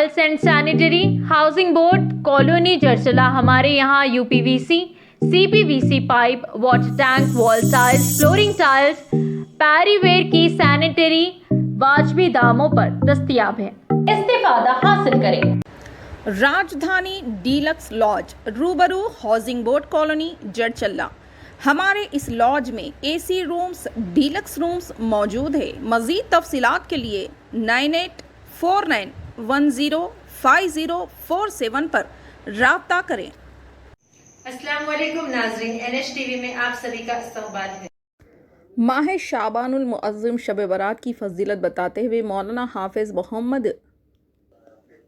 Tiles and sanitary housing board colony جرچلا ہمارے یہاں UPVC CPVC pipe water tank wall tiles flooring tiles Parryware کی sanitary واجبی داموں پر دستیاب ہے، استفادہ حاصل کریں۔ راجدھانی ڈیلکس لاج روبرو ہاؤسنگ بورڈ کالونی جڑچلا ہمارے اس لاج میں AC رومز ڈیلکس رومز موجود ہے۔ مزید تفصیلات کے لیے 9849105047 پر رابطہ کریں۔ السلام علیکم ناظرین، NHTV میں آپ سبھی کا استقبال ہے۔ ماہ شعبان المعظم شب برات کی فضیلت بتاتے ہوئے مولانا حافظ محمد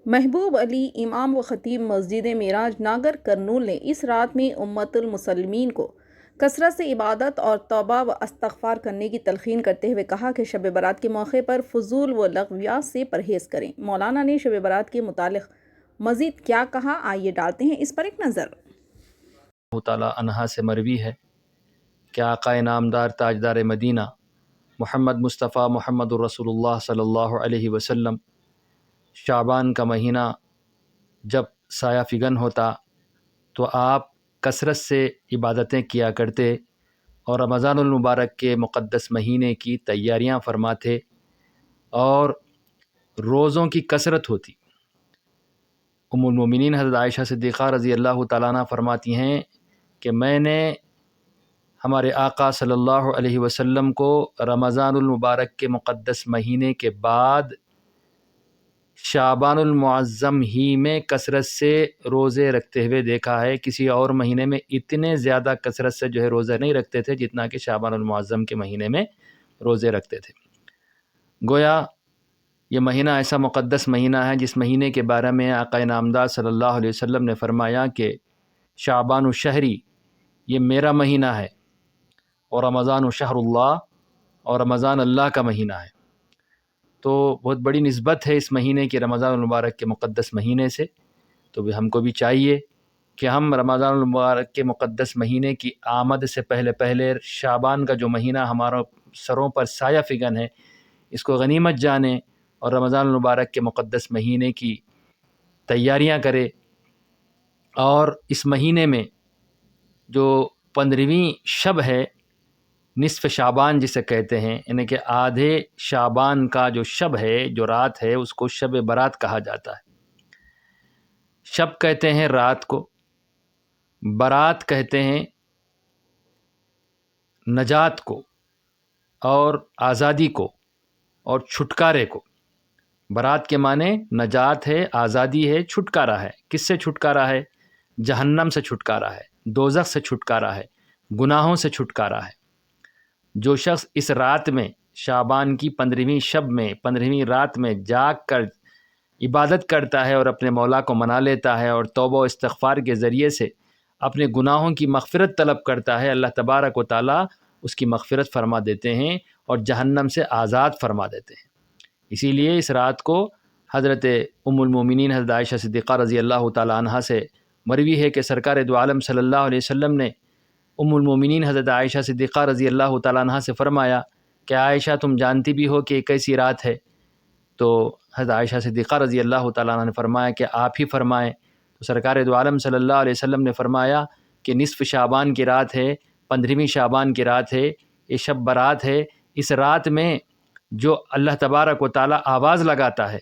محبوب علی امام و خطیب مسجد معراج ناگر کرنول نے اس رات میں امت المسلمین کو کثرت سے عبادت اور توبہ و استغفار کرنے کی تلقین کرتے ہوئے کہا کہ شب برات کے موقع پر فضول و لغویات سے پرہیز کریں۔ مولانا نے شب برات کے متعلق مزید کیا کہا، آئیے ڈالتے ہیں اس پر ایک نظر۔ اللہ تعالیٰ عنہا سے مروی ہے کہ آقا نامدار تاجدار مدینہ محمد مصطفیٰ محمد الرسول اللہ صلی اللہ علیہ وسلم شعبان کا مہینہ جب سایہ فگن ہوتا تو آپ کثرت سے عبادتیں کیا کرتے اور رمضان المبارک کے مقدس مہینے کی تیاریاں فرماتے اور روزوں کی کثرت ہوتی۔ ام المومنین حضرت عائشہ صدیقہ رضی اللہ تعالیٰ عنہ فرماتی ہیں کہ میں نے ہمارے آقا صلی اللہ علیہ وسلم کو رمضان المبارک کے مقدس مہینے کے بعد شعبان المعظم ہی میں کثرت سے روزے رکھتے ہوئے دیکھا ہے۔ کسی اور مہینے میں اتنے زیادہ کثرت سے جو ہے روزے نہیں رکھتے تھے جتنا کہ شعبان المعظم کے مہینے میں روزے رکھتے تھے۔ گویا یہ مہینہ ایسا مقدس مہینہ ہے جس مہینے کے بارے میں آقا نامدار صلی اللہ علیہ وسلم نے فرمایا کہ شعبان الشہری، یہ میرا مہینہ ہے، اور رمضان شہر اللہ، اور رمضان اللہ کا مہینہ ہے۔ تو بہت بڑی نسبت ہے اس مہینے کی رمضان المبارک کے مقدس مہینے سے۔ تو ہم کو بھی چاہیے کہ ہم رمضان المبارک کے مقدس مہینے کی آمد سے پہلے شعبان کا جو مہینہ ہمارا سروں پر سایہ فگن ہے اس کو غنیمت جانیں اور رمضان المبارک کے مقدس مہینے کی تیاریاں کرے۔ اور اس مہینے میں جو 15ویں شب ہے، نصف شعبان جسے کہتے ہیں، یعنی کہ آدھے شعبان کا جو شب ہے، جو رات ہے، اس کو شب برات کہا جاتا ہے۔ شب کہتے ہیں رات کو، برات کہتے ہیں نجات کو اور آزادی کو اور چھٹکارے کو۔ برات کے معنی نجات ہے، آزادی ہے، چھٹکارا ہے۔ کس سے چھٹکارا ہے؟ جہنم سے چھٹکارا ہے، دوزخ سے چھٹکارا ہے، گناہوں سے چھٹکارا ہے۔ جو شخص اس رات میں شعبان کی 15ویں شب میں 15ویں رات میں جاگ کر عبادت کرتا ہے اور اپنے مولا کو منا لیتا ہے اور توبہ و استغفار کے ذریعے سے اپنے گناہوں کی مغفرت طلب کرتا ہے، اللہ تبارک و تعالیٰ اس کی مغفرت فرما دیتے ہیں اور جہنم سے آزاد فرما دیتے ہیں۔ اسی لیے اس رات کو حضرت ام المومنین حضرت عائشہ صدیقہ رضی اللہ تعالیٰ عنہ سے مروی ہے کہ سرکار دو عالم صلی اللہ علیہ وسلم نے ام المومنین حضرت عائشہ صدیقہ رضی اللہ تعالیٰ عنہ سے فرمایا کہ عائشہ تم جانتی بھی ہو کہ ایک ایسی رات ہے؟ تو حضرت عائشہ صدیقہ رضی اللہ تعالیٰ عنہ نے فرمایا کہ آپ ہی فرمائیں۔ تو سرکار دو عالم صلی اللہ علیہ وسلم نے فرمایا کہ نصف شعبان کی رات ہے، 15ویں شعبان کی رات ہے، یہ شب برات ہے۔ اس رات میں جو اللہ تبارک و تعالیٰ آواز لگاتا ہے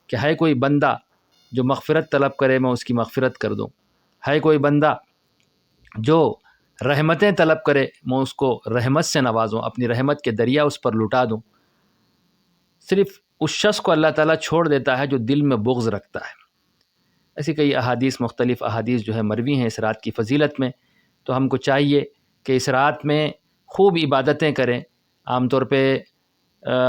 کہ ہے کوئی بندہ جو مغفرت طلب کرے میں اس کی مغفرت کر دوں، ہے کوئی بندہ جو رحمتیں طلب کرے میں اس کو رحمت سے نوازوں، اپنی رحمت کے دریا اس پر لٹا دوں۔ صرف اس شخص کو اللہ تعالیٰ چھوڑ دیتا ہے جو دل میں بغض رکھتا ہے۔ ایسی کئی احادیث، مختلف احادیث جو ہے مروی ہیں اس رات کی فضیلت میں۔ تو ہم کو چاہیے کہ اس رات میں خوب عبادتیں کریں۔ عام طور پہ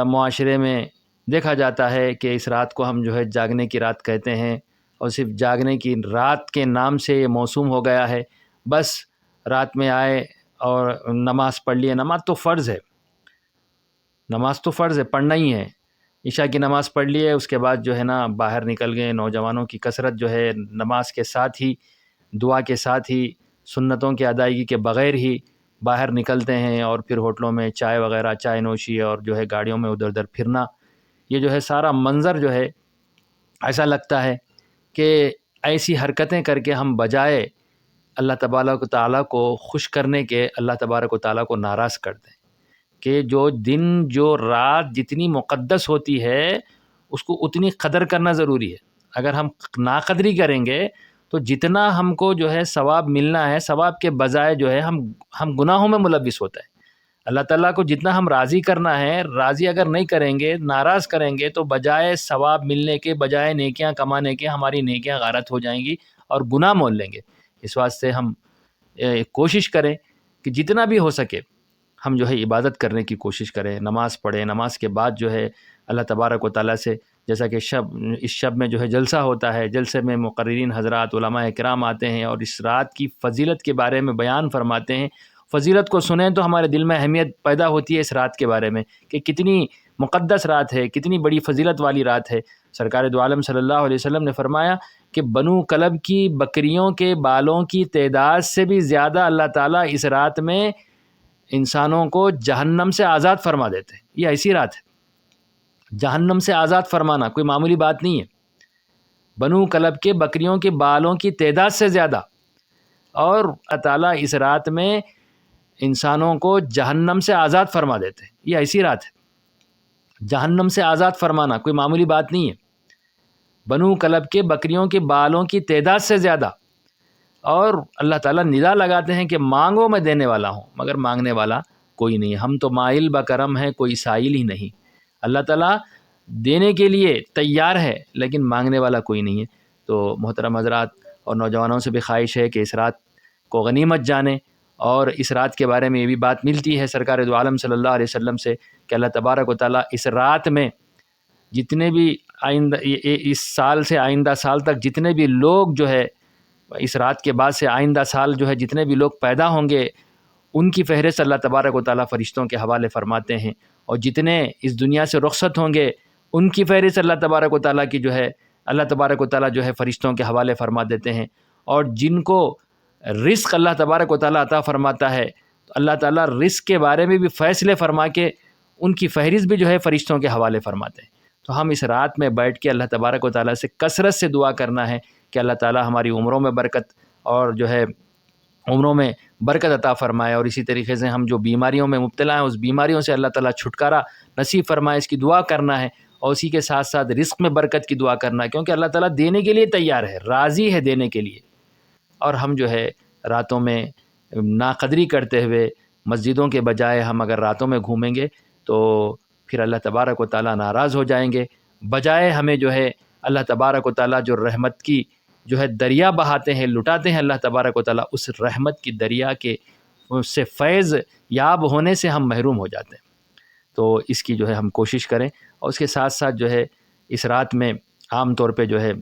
معاشرے میں دیکھا جاتا ہے کہ اس رات کو ہم جو ہے جاگنے کی رات کہتے ہیں، اور صرف جاگنے کی رات کے نام سے یہ موسوم ہو گیا ہے۔ بس رات میں آئے اور نماز پڑھ لیے۔ نماز تو فرض ہے، نماز تو فرض ہے، پڑھنا ہی ہے۔ عشاء کی نماز پڑھ لیے، اس کے بعد جو ہے نا باہر نکل گئے۔ نوجوانوں کی کثرت جو ہے نماز کے ساتھ ہی، دعا کے ساتھ ہی، سنتوں کی ادائیگی کے بغیر ہی باہر نکلتے ہیں، اور پھر ہوٹلوں میں چائے وغیرہ، چائے نوشی اور جو ہے گاڑیوں میں ادھر ادھر پھرنا، یہ جو ہے سارا منظر جو ہے ایسا لگتا ہے کہ ایسی حرکتیں کر کے ہم بجائے اللہ تبارک و تعالیٰ کو خوش کرنے کے اللہ تبارک و تعالیٰ کو ناراض کر دیں، کہ جو دن جو رات جتنی مقدس ہوتی ہے اس کو اتنی قدر کرنا ضروری ہے۔ اگر ہم ناقدری کریں گے تو جتنا ہم کو جو ہے ثواب ملنا ہے، ثواب کے بجائے جو ہے ہم گناہوں میں ملوث ہوتا ہے۔ اللہ تعالیٰ کو جتنا ہم راضی کرنا ہے، راضی اگر نہیں کریں گے، ناراض کریں گے، تو بجائے ثواب ملنے کے، بجائے نیکیاں کمانے کے، ہماری نیکیاں غارت ہو جائیں گی اور گناہ مول لیں گے۔ اس واسطے ہم کوشش کریں کہ جتنا بھی ہو سکے ہم جو ہے عبادت کرنے کی کوشش کریں، نماز پڑھیں، نماز کے بعد جو ہے اللہ تبارک و تعالیٰ سے، جیسا کہ اس شب میں جو ہے جلسہ ہوتا ہے، جلسے میں مقررین حضرات علماء کرام آتے ہیں اور اس رات کی فضیلت کے بارے میں بیان فرماتے ہیں۔ فضیلت کو سنیں تو ہمارے دل میں اہمیت پیدا ہوتی ہے اس رات کے بارے میں کہ کتنی مقدس رات ہے، کتنی بڑی فضیلت والی رات ہے۔ سرکار دو عالم صلی اللہ علیہ وسلم نے فرمایا کہ بنو کلب کی بکریوں کے بالوں کی تعداد سے بھی زیادہ اللہ تعالیٰ اس رات میں انسانوں کو جہنم سے آزاد فرما دیتے ہیں۔ یہ ایسی رات ہے، جہنم سے آزاد فرمانا کوئی معمولی بات نہیں ہے۔ بنو کلب کے بکریوں کے بالوں کی تعداد سے زیادہ، اور اللہ تعالیٰ اس رات میں انسانوں کو جہنم سے آزاد فرما دیتے ہیں۔ یہ ایسی رات ہے، جہنم سے آزاد فرمانا کوئی معمولی بات نہیں ہے۔ بنو کلب کے بکریوں کے بالوں کی تعداد سے زیادہ، اور اللہ تعالیٰ ندا لگاتے ہیں کہ مانگو میں دینے والا ہوں، مگر مانگنے والا کوئی نہیں ہے۔ ہم تو مائل بکرم ہیں، کوئی سائل ہی نہیں۔ اللہ تعالیٰ دینے کے لیے تیار ہے لیکن مانگنے والا کوئی نہیں ہے۔ تو محترم حضرات اور نوجوانوں سے بھی خواہش ہے کہ اس رات کو غنیمت جانیں، اور اس رات کے بارے میں یہ بھی بات ملتی ہے سرکار دو عالم صلی اللہ علیہ وسلم سے کہ اللہ تبارک و تعالیٰ اس رات میں جتنے بھی آئندہ اس سال سے آئندہ سال تک جتنے بھی لوگ جو ہے اس رات کے بعد سے آئندہ سال جو ہے جتنے بھی لوگ پیدا ہوں گے ان کی فہرست اللہ تبارک و تعالیٰ فرشتوں کے حوالے فرماتے ہیں، اور جتنے اس دنیا سے رخصت ہوں گے ان کی فہرست اللہ تبارک و تعالیٰ کی جو ہے اللہ تبارک و تعالیٰ جو ہے فرشتوں کے حوالے فرما دیتے ہیں، اور جن کو رزق اللہ تبارک و تعالیٰ عطا فرماتا ہے تو اللہ تعالیٰ رزق کے بارے میں بھی فیصلے فرما کے ان کی فہرست بھی جو ہے فرشتوں کے حوالے فرماتے ہیں۔ تو ہم اس رات میں بیٹھ کے اللہ تبارک و تعالیٰ سے کثرت سے دعا کرنا ہے کہ اللہ تعالیٰ ہماری عمروں میں برکت اور جو ہے عمروں میں برکت عطا فرمائے، اور اسی طریقے سے ہم جو بیماریوں میں مبتلا ہیں اس بیماریوں سے اللہ تعالیٰ چھٹکارا نصیب فرمائے، اس کی دعا کرنا ہے، اور اسی کے ساتھ ساتھ رزق میں برکت کی دعا کرنا ہے، کیونکہ اللہ تعالیٰ دینے کے لیے تیار ہے، راضی ہے دینے کے لیے۔ اور ہم جو ہے راتوں میں ناقدری کرتے ہوئے مسجدوں کے بجائے ہم اگر راتوں میں گھومیں گے تو پھر اللہ تبارک و تعالیٰ ناراض ہو جائیں گے، بجائے ہمیں جو ہے اللہ تبارک و تعالیٰ جو رحمت کی جو ہے دریا بہاتے ہیں، لٹاتے ہیں اللہ تبارک و تعالیٰ، اس رحمت کی دریا کے اس سے فیض یاب ہونے سے ہم محروم ہو جاتے ہیں۔ تو اس کی جو ہے ہم کوشش کریں، اور اس کے ساتھ ساتھ جو ہے اس رات میں عام طور پہ جو ہے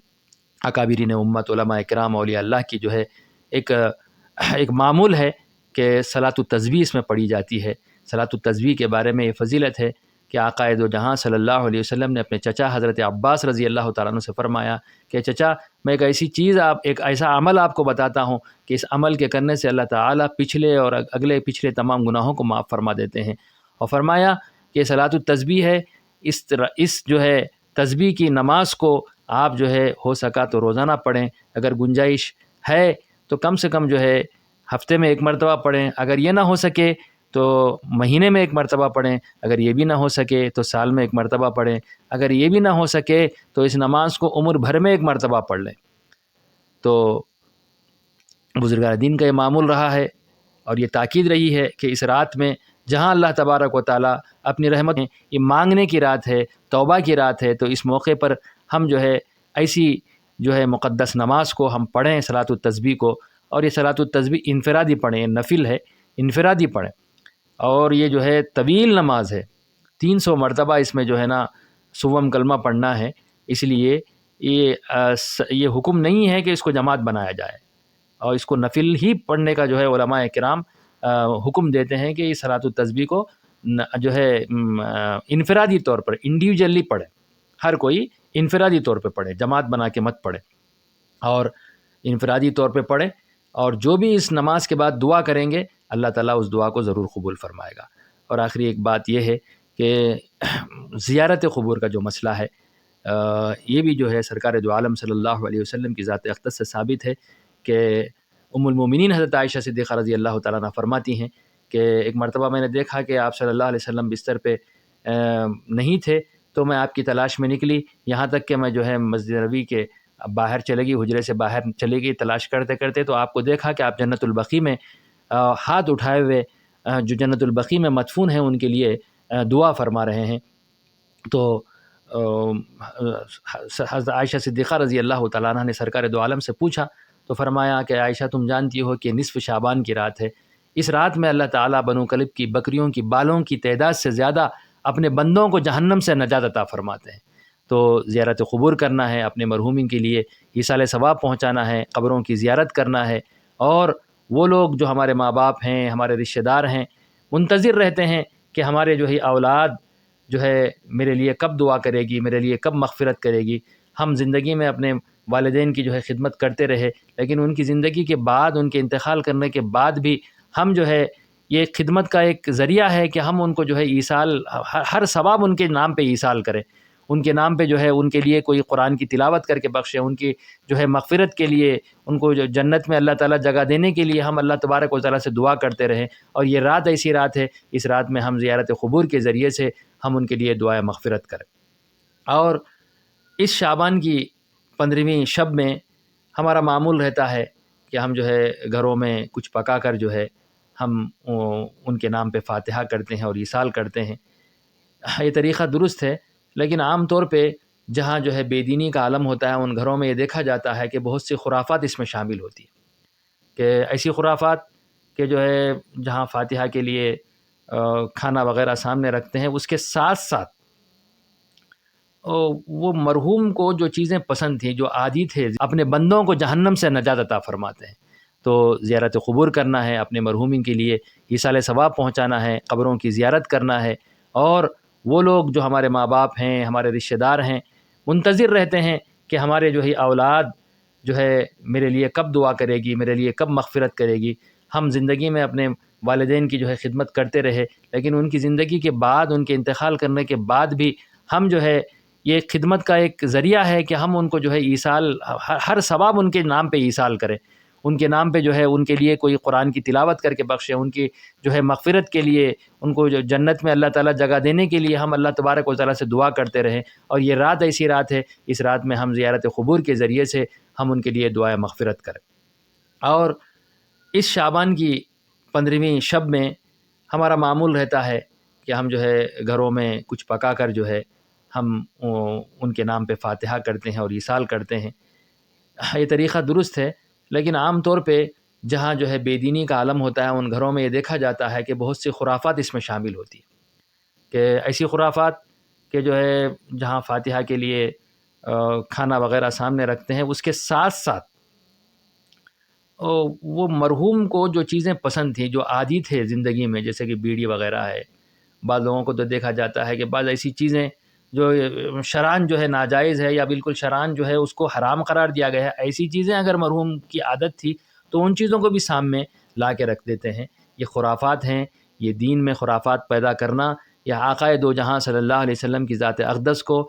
اکابرین امت علماء اکرام اولیاء اللہ کی جو ہے ایک معمول ہے کہ صلاۃ التسبیح اس میں پڑھی جاتی ہے۔ صلاۃ التسبیح کے بارے میں یہ فضیلت ہے کہ آقا دو جہاں صلی اللہ علیہ وسلم نے اپنے چچا حضرت عباس رضی اللہ تعالیٰ عنہ سے فرمایا کہ چچا میں ایک ایسی چیز ایک ایسا عمل آپ کو بتاتا ہوں کہ اس عمل کے کرنے سے اللہ تعالیٰ پچھلے اور اگلے پچھلے تمام گناہوں کو معاف فرما دیتے ہیں، اور فرمایا کہ صلاۃ التسبیح ہے، اس جو ہے تسبیح کی نماز کو آپ جو ہے ہو سکا تو روزانہ پڑھیں، اگر گنجائش ہے تو کم سے کم جو ہے ہفتے میں ایک مرتبہ پڑھیں، اگر یہ نہ ہو سکے تو مہینے میں ایک مرتبہ پڑھیں، اگر یہ بھی نہ ہو سکے تو سال میں ایک مرتبہ پڑھیں، اگر یہ بھی نہ ہو سکے تو اس نماز کو عمر بھر میں ایک مرتبہ پڑھ لیں۔ تو بزرگان دین کا یہ معمول رہا ہے، اور یہ تاکید رہی ہے کہ اس رات میں جہاں اللہ تبارک و تعالیٰ اپنی رحمت یہ مانگنے کی رات ہے، توبہ کی رات ہے، تو اس موقع پر ہم جو ہے ایسی جو ہے مقدس نماز کو ہم پڑھیں، صلاۃ التسبیح کو، اور یہ صلاۃ التسبیح انفرادی پڑھیں، نفل ہے، انفرادی پڑھیں، اور یہ جو ہے طویل نماز ہے، 300 مرتبہ اس میں جو ہے نا سوم کلمہ پڑھنا ہے، اس لیے یہ حکم نہیں ہے کہ اس کو جماعت بنایا جائے، اور اس کو نفل ہی پڑھنے کا جو ہے علماء کرام حکم دیتے ہیں کہ اس صلاۃ التسبیح کو جو ہے انفرادی طور پر انڈیویجلی پڑھے، ہر کوئی انفرادی طور پہ پڑھے، جماعت بنا کے مت پڑھے، اور انفرادی طور پہ پڑھے، اور جو بھی اس نماز کے بعد دعا کریں گے اللہ تعالیٰ اس دعا کو ضرور قبول فرمائے گا۔ اور آخری ایک بات یہ ہے کہ زیارت قبور کا جو مسئلہ ہے، یہ بھی جو ہے سرکار دو عالم صلی اللہ علیہ وسلم کی ذات اقدس سے ثابت ہے کہ ام المومنین حضرت عائشہ صدیقہ رضی اللہ تعالیٰ عنہ فرماتی ہیں کہ ایک مرتبہ میں نے دیکھا کہ آپ صلی اللہ علیہ وسلم بستر پہ نہیں تھے، تو میں آپ کی تلاش میں نکلی، یہاں تک کہ میں جو ہے مسجد نبوی کے باہر چلے گئی، حجرے سے باہر چلے گئی تلاش کرتے کرتے، تو آپ کو دیکھا کہ آپ جنت البقیع میں ہاتھ اٹھائے ہوئے جو جنت البقیع میں مدفون ہیں ان کے لیے دعا فرما رہے ہیں۔ تو حضرت عائشہ صدیقہ رضی اللہ تعالیٰ عنہ نے سرکار دو عالم سے پوچھا تو فرمایا کہ عائشہ تم جانتی ہو کہ نصف شعبان کی رات ہے، اس رات میں اللہ تعالیٰ بنو کلب کی بکریوں کی بالوں کی تعداد سے زیادہ اپنے بندوں کو جہنم سے نجات عطا فرماتے ہیں۔ تو زیارت قبور کرنا ہے، اپنے مرحومین کے لیے ایصال ثواب پہنچانا ہے، قبروں کی زیارت کرنا ہے، اور وہ لوگ جو ہمارے ماں باپ ہیں، ہمارے رشتہ دار ہیں، منتظر رہتے ہیں کہ ہمارے جو ہے اولاد جو ہے میرے لیے کب دعا کرے گی، میرے لیے کب مغفرت کرے گی۔ ہم زندگی میں اپنے والدین کی جو ہے خدمت کرتے رہے، لیکن ان کی زندگی کے بعد، ان کے انتقال کرنے کے بعد بھی ہم جو ہے یہ خدمت کا ایک ذریعہ ہے کہ ہم ان کو جو ہے ایصال، ہر ثواب ان کے نام پہ ایصال کریں، ان کے نام پہ جو ہے ان کے لیے کوئی قرآن کی تلاوت کر کے بخشیں، ان کی جو ہے مغفرت کے لیے، ان کو جو جنت میں اللہ تعالیٰ جگہ دینے کے لیے ہم اللہ تبارک و تعالیٰ سے دعا کرتے رہیں۔ اور یہ رات ایسی رات ہے، اس رات میں ہم زیارت قبور کے ذریعے سے ہم ان کے لیے دعائے مغفرت کریں۔ اور اس شعبان کی 15ویں شب میں ہمارا معمول رہتا ہے کہ ہم جو ہے گھروں میں کچھ پکا کر جو ہے ہم ان کے نام پہ فاتحہ کرتے ہیں اور ایصال کرتے ہیں۔ یہ طریقہ درست ہے، لیکن عام طور پہ جہاں جو ہے بے دینی کا عالم ہوتا ہے ان گھروں میں یہ دیکھا جاتا ہے کہ بہت سی خرافات اس میں شامل ہوتی ہیں، کہ ایسی خرافات کہ جو ہے جہاں فاتحہ کے لیے کھانا وغیرہ سامنے رکھتے ہیں، اس کے ساتھ ساتھ وہ مرحوم کو جو چیزیں پسند تھیں، جو عادی تھے، اپنے بندوں کو جہنم سے نجات عطا فرماتے ہیں۔ تو زیارت قبور کرنا ہے، اپنے مرحومین کے لیے ایصال ثواب پہنچانا ہے، قبروں کی زیارت کرنا ہے، اور وہ لوگ جو ہمارے ماں باپ ہیں، ہمارے رشتہ دار ہیں، منتظر رہتے ہیں کہ ہمارے جو ہے اولاد جو ہے میرے لیے کب دعا کرے گی، میرے لیے کب مغفرت کرے گی۔ ہم زندگی میں اپنے والدین کی جو ہے خدمت کرتے رہے، لیکن ان کی زندگی کے بعد، ان کے انتقال کرنے کے بعد بھی ہم جو ہے یہ خدمت کا ایک ذریعہ ہے کہ ہم ان کو جو ہے ایصال، ہر ثواب ان کے نام پہ ایصال کریں، ان کے نام پہ جو ہے ان کے لیے کوئی قرآن کی تلاوت کر کے بخشیں، ان کی جو ہے مغفرت کے لیے، ان کو جو جنت میں اللہ تعالیٰ جگہ دینے کے لیے ہم اللہ تبارک و تعالیٰ سے دعا کرتے رہیں۔ اور یہ رات ایسی رات ہے، اس رات میں ہم زیارت قبور کے ذریعے سے ہم ان کے لیے دعائے مغفرت کریں۔ اور اس شعبان کی 15ویں شب میں ہمارا معمول رہتا ہے کہ ہم جو ہے گھروں میں کچھ پکا کر جو ہے ہم ان کے نام پہ فاتحہ کرتے ہیں اور ایصال کرتے ہیں۔ یہ طریقہ درست ہے، لیکن عام طور پہ جہاں جو ہے بے دینی کا عالم ہوتا ہے ان گھروں میں یہ دیکھا جاتا ہے کہ بہت سی خرافات اس میں شامل ہوتی ہیں، کہ ایسی خرافات کہ جو ہے جہاں فاتحہ کے لیے کھانا وغیرہ سامنے رکھتے ہیں، اس کے ساتھ ساتھ وہ مرحوم کو جو چیزیں پسند تھیں، جو عادی تھے زندگی میں، جیسے کہ بیڑی وغیرہ ہے، بعض لوگوں کو تو دیکھا جاتا ہے کہ بعض ایسی چیزیں جو شرعاً جو ہے ناجائز ہے یا بالکل شرعاً جو ہے اس کو حرام قرار دیا گیا ہے، ایسی چیزیں اگر مرحوم کی عادت تھی تو ان چیزوں کو بھی سامنے لا کے رکھ دیتے ہیں۔ یہ خرافات ہیں، یہ دین میں خرافات پیدا کرنا یا آقائے دو جہاں صلی اللہ علیہ وسلم کی ذات اقدس کو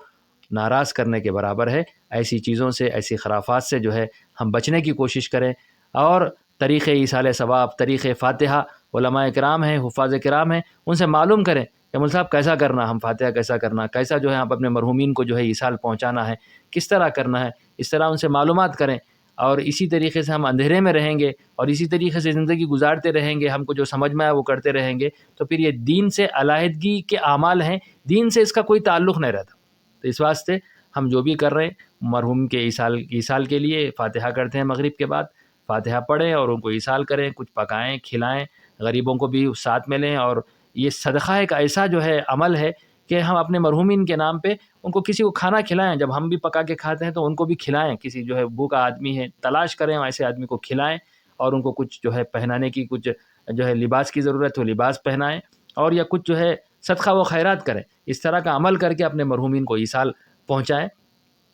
ناراض کرنے کے برابر ہے۔ ایسی چیزوں سے، ایسی خرافات سے جو ہے ہم بچنے کی کوشش کریں، اور طریق ایصال ثواب، طریق فاتحہ، علماء کرام ہیں، حفاظ کرام ہیں، ان سے معلوم کریں کہ مول صاحب کیسا کرنا، ہم فاتحہ کیسا کرنا، کیسا جو ہے آپ اپنے مرحومین کو جو ہے ایصال پہنچانا ہے، کس طرح کرنا ہے، اس طرح ان سے معلومات کریں۔ اور اسی طریقے سے ہم اندھیرے میں رہیں گے اور اسی طریقے سے زندگی گزارتے رہیں گے، ہم کو جو سمجھ میں آئے وہ کرتے رہیں گے، تو پھر یہ دین سے علیحدگی کے اعمال ہیں، دین سے اس کا کوئی تعلق نہیں رہتا۔ تو اس واسطے ہم جو بھی کر رہے ہیں، مرحوم کے ایصال کے لیے فاتحہ کرتے ہیں، مغرب کے بعد فاتحہ پڑھیں اور ان کو ایصال کریں، کچھ پکائیں، کھلائیں، غریبوں کو بھی ساتھ میں لیں۔ اور یہ صدقہ ایک ایسا جو ہے عمل ہے کہ ہم اپنے مرحومین کے نام پہ ان کو کسی کو کھانا کھلائیں، جب ہم بھی پکا کے کھاتے ہیں تو ان کو بھی کھلائیں، کسی جو ہے بھوکا آدمی ہے تلاش کریں، ایسے آدمی کو کھلائیں، اور ان کو کچھ جو ہے پہنانے کی، کچھ جو ہے لباس کی ضرورت ہو لباس پہنائیں، اور یا کچھ جو ہے صدقہ و خیرات کریں۔ اس طرح کا عمل کر کے اپنے مرحومین کو ایصال پہنچائیں،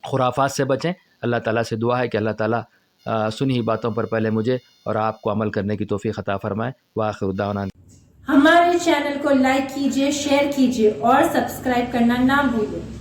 خرافات سے بچیں۔ اللہ تعالیٰ سے دعا ہے کہ اللہ تعالیٰ سنی باتوں پر پہلے مجھے اور آپ کو عمل کرنے کی توفیق عطا فرمائے۔ وآخر دعوانا ہمارے چینل کو لائک کیجیے، شیئر کیجیے اور سبسکرائب کرنا نہ بھولیں۔